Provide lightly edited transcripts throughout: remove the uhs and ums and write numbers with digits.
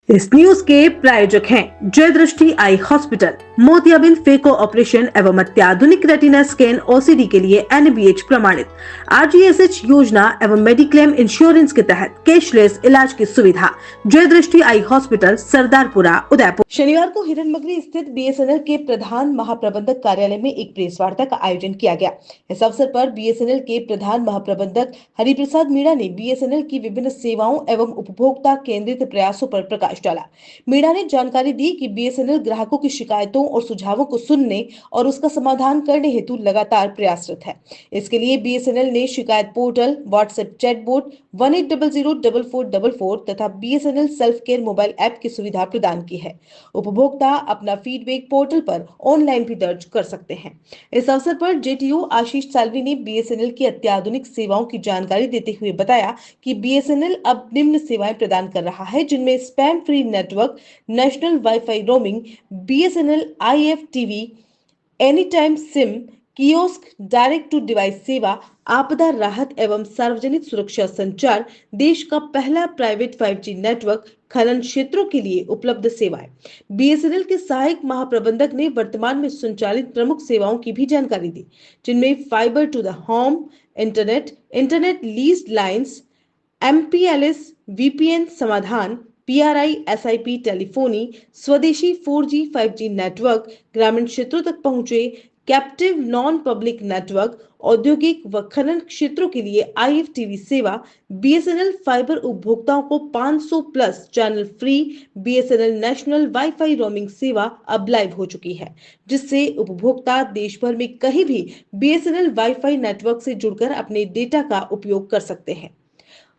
इस न्यूज के प्रायोजक हैं जय दृष्टि आई हॉस्पिटल, मोतियाबिंद फेको ऑपरेशन एवं अत्याधुनिक रेटिना स्कैन ओसीडी के लिए NABH प्रमाणित RGSH योजना एवं मेडिक्लेम इंश्योरेंस के तहत कैशलेस इलाज की सुविधा। जय दृष्टि आई हॉस्पिटल, सरदारपुरा, उदयपुर। शनिवार को हिरनमगरी स्थित BSNL के प्रधान महाप्रबंधक कार्यालय में एक प्रेस वार्ता का आयोजन किया गया। इस अवसर पर BSNL के प्रधान महाप्रबंधक हरिप्रसाद मीणा ने BSNL की विभिन्न सेवाओं एवं उपभोक्ता केंद्रित प्रयासों पर प्रकाश डाला। मीणा ने जानकारी दी कि BSNL ग्राहकों की शिकायतों और सुझावों को सुनने और उसका समाधान करने हेतु लगातार प्रयासरत है। इसके लिए BSNL ने शिकायत पोर्टल, व्हाट्सएप चैटबॉट 18004444 तथा BSNL self care mobile app की सुविधा प्रदान की है। उपभोक्ता अपना फीडबैक पोर्टल पर ऑनलाइन भी दर्ज कर सकते हैं। इस अवसर पर JTO आशीष साल्वी ने BSNL की अत्याधुनिक सेवाओं की जानकारी देते हुए बताया कि BSNL अब निम्न सेवाएं प्रदान कर रहा है, जिनमें spam free network, national wifi roaming, BSNL IFTV, any time sim, kiosk, direct to device सेवा, आपदा राहत एवं सार्वजनिक सुरक्षा संचार, देश का पहला प्राइवेट 5G नेटवर्क, खनन क्षेत्रों के लिए उपलब्ध सेवाएं। BSNL के सहायक महाप्रबंधक ने वर्तमान में संचालित प्रमुख सेवाओं की भी जानकारी दी, जिनमें fibre to the home, internet leased lines, MPLS, VPN समाधान, PRI, SIP टेलीफोनी, स्वदेशी 4G 5G नेटवर्क, ग्रामीण क्षेत्रों तक पहुंचे कैप्टिव नॉन पब्लिक नेटवर्क, औद्योगिक व खनन क्षेत्रों के लिए IFTV सेवा। BSNL फाइबर उपभोक्ताओं को 500 plus channel free BSNL national wifi roaming सेवा अब लाइव हो चुकी है, जिससे उपभोक्ता देश भर में कहीं भी BSNL वाईफाई नेटवर्क से जुड़कर अपने डेटा का उपयोग कर सकते हैं।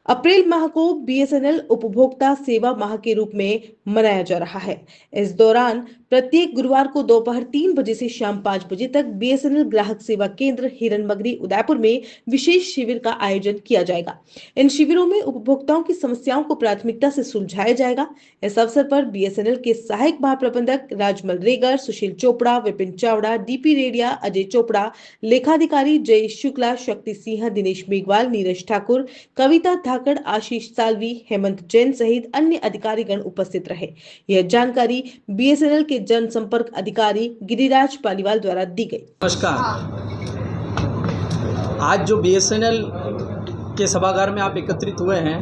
अप्रैल माह को BSNL उपभोक्ता सेवा माह के रूप में मनाया जा रहा है। इस दौरान प्रत्येक गुरुवार को दोपहर 3 बजे से शाम 5 बजे तक BSNL ग्राहक सेवा केंद्र हिरनमगरी, उदयपुर में विशेष शिविर का आयोजन किया जाएगा। इन शिविरों में उपभोक्ताओं की समस्याओं को प्राथमिकता से सुलझाया जाएगा। इस अवसर पर BSNL के सहायक महाप्रबंधक राजमल रेगर, सुशील चोपड़ा, विपिन चावड़ा, DP रेडिया, अजय चोपड़ा, लेखाधिकारी जय शुक्ला, शक्ति सिंह, दिनेश मेघवाल, नीरज ठाकुर, कविता धाकड़, आशीष साल्वी, हेमंत जैन सहित अन्य अधिकारीगण उपस्थित रहे। यह जानकारी BSNL के जनसंपर्क अधिकारी गिरिराज पालीवाल द्वारा दी गई। नमस्कार। आज जो BSNL के सभागार में आप एकत्रित हुए हैं,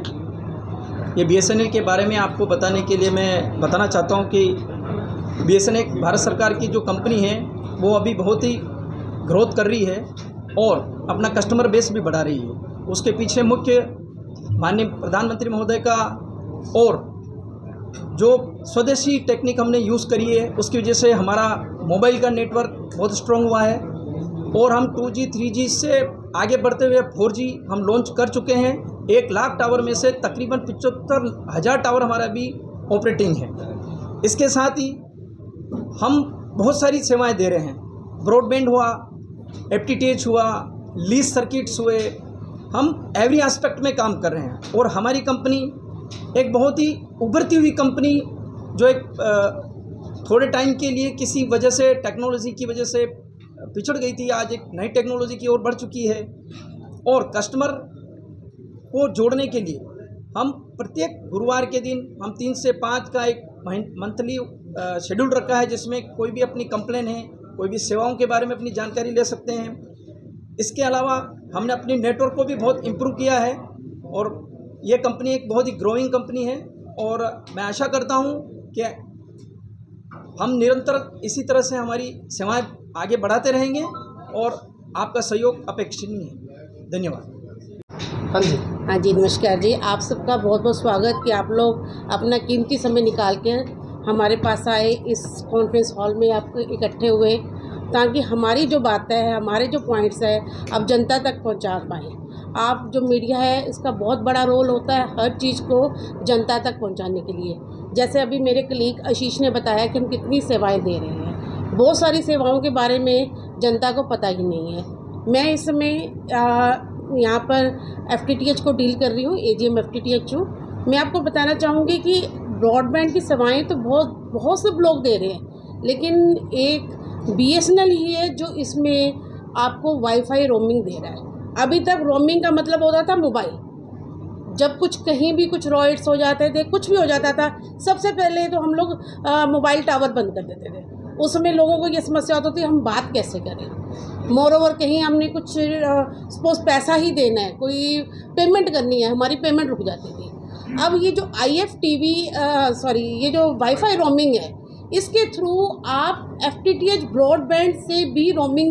ये BSNL के बारे में आपको बताने के लिए मैं बताना चाहता हूँ कि BSNL भारत सरकार की जो कंपनी है वो अभी बहुत ही ग्रोथ कर रही है और अपना कस्टमर बेस भी बढ़ा रही है। उसके पीछे मुख्य माननीय प्रधानमंत्री महोदय का और जो स्वदेशी टेक्निक हमने यूज़ करी है, उसकी वजह से हमारा मोबाइल का नेटवर्क बहुत स्ट्रॉन्ग हुआ है और हम 2G 3G से आगे बढ़ते हुए 4G हम लॉन्च कर चुके हैं। 1 लाख टावर में से तकरीबन 75,000 टावर हमारा अभी ऑपरेटिंग है। इसके साथ ही हम बहुत सारी सेवाएं दे रहे हैं। ब्रॉडबैंड हुआ, FTTH हुआ, लीज सर्किट्स हुए, हम एवरी एस्पेक्ट में काम कर रहे हैं और हमारी कंपनी एक बहुत ही उभरती हुई कंपनी जो एक थोड़े टाइम के लिए किसी वजह से टेक्नोलॉजी की वजह से पिछड़ गई थी, आज एक नई टेक्नोलॉजी की ओर बढ़ चुकी है और कस्टमर को जोड़ने के लिए हम प्रत्येक गुरुवार के दिन हम 3 से 5 का एक मंथली शेड्यूल रखा है, जिसमें कोई भी अपनी कंप्लेन है, कोई भी सेवाओं के बारे में अपनी जानकारी ले सकते हैं। इसके अलावा हमने अपनी नेटवर्क को भी बहुत इम्प्रूव किया है और ये कंपनी एक बहुत ही ग्रोइंग कंपनी है और मैं आशा करता हूँ कि हम निरंतर इसी तरह से हमारी सेवाएं आगे बढ़ाते रहेंगे और आपका सहयोग अपेक्षणीय है। धन्यवाद। हाँ जी, नमस्कार जी। आप सबका बहुत बहुत स्वागत कि आप लोग अपना कीमती समय निकाल के हमारे पास आए, इस कॉन्फ्रेंस हॉल में आप इकट्ठे हुए ताकि हमारी जो बातें हैं, हमारे जो पॉइंट्स हैं, अब जनता तक पहुंचा पाएँ। आप जो मीडिया है, इसका बहुत बड़ा रोल होता है हर चीज़ को जनता तक पहुंचाने के लिए। जैसे अभी मेरे कलीग आशीष ने बताया कि हम कितनी सेवाएं दे रहे हैं, बहुत सारी सेवाओं के बारे में जनता को पता ही नहीं है। मैं इस समय यहाँ पर FTTH को डील कर रही हूँ, AGM FTTH हूँ। मैं आपको बताना चाहूँगी कि ब्रॉडबैंड की सेवाएँ तो बहुत से लोग दे रहे हैं, लेकिन एक BSNL ही है जो इसमें आपको वाईफाई रोमिंग दे रहा है। अभी तक रोमिंग का मतलब होता था मोबाइल, जब कुछ कहीं भी कुछ रॉयट्स हो जाते थे, कुछ भी हो जाता था, सबसे पहले तो हम लोग मोबाइल टावर बंद कर देते थे। उस समय लोगों को ये समस्या होती थी हम बात कैसे करें। मोर ओवर कहीं हमने कुछ सपोज पैसा ही देना है, कोई पेमेंट करनी है, हमारी पेमेंट रुक जाती थी। अब ये जो ये जो वाईफाई रोमिंग है, इसके थ्रू आप FTTH ब्रॉडबैंड से भी रोमिंग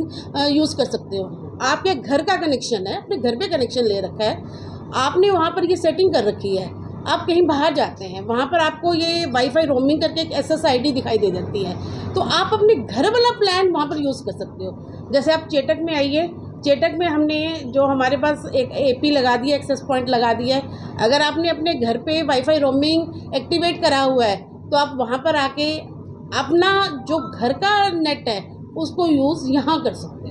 यूज़ कर सकते हो। आपके घर का कनेक्शन है, अपने घर पे कनेक्शन ले रखा है, आपने वहाँ पर ये सेटिंग कर रखी है, आप कहीं बाहर जाते हैं, वहाँ पर आपको ये वाईफाई रोमिंग करके एक SSID दिखाई दे जाती है, तो आप अपने घर वाला प्लान वहाँ पर यूज़ कर सकते हो। जैसे आप चेटक में आइए, चेटक में हमने जो हमारे पास एक AP लगा दिया, एक्सेस पॉइंट लगा दिया है। अगर आपने अपने घर पे वाईफाई रोमिंग एक्टिवेट करा हुआ है तो आप वहाँ पर आके अपना जो घर का नेट है उसको यूज़ यहाँ कर सकते हो।